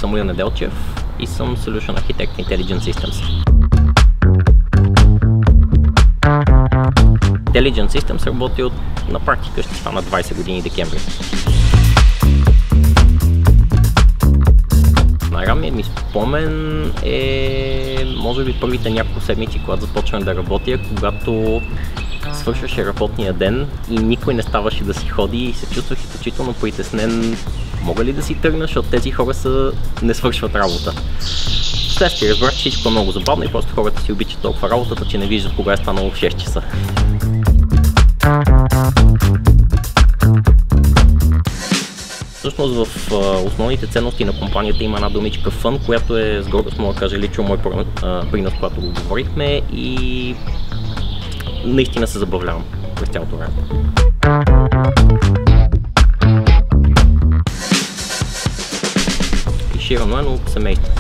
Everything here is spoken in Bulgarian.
Самуил Неделчев и съм Solution Architect Intelligent Systems. Intelligent Systems работи на практика ще стана 20 години декември. Най-ранният ми спомен е може би първите няколко седмици, когато започвам да работя, когато свършваше работния ден и никой не ставаше да си ходи и се чувствах изключително притеснен. Мога ли да си тръгна, защото тези хора не свършват работа. Вследствие разбрах, че всичко е много забавно и просто хората си обичат толкова работата, че не виждат кога е станало в 6 часа. Всъщност в основните ценности на компанията има една думичка fun, която е с гордост мога да кажа лично мой принос, когато го говорихме и наистина се забавлявам през цялото време. Клиширано е, но семейство.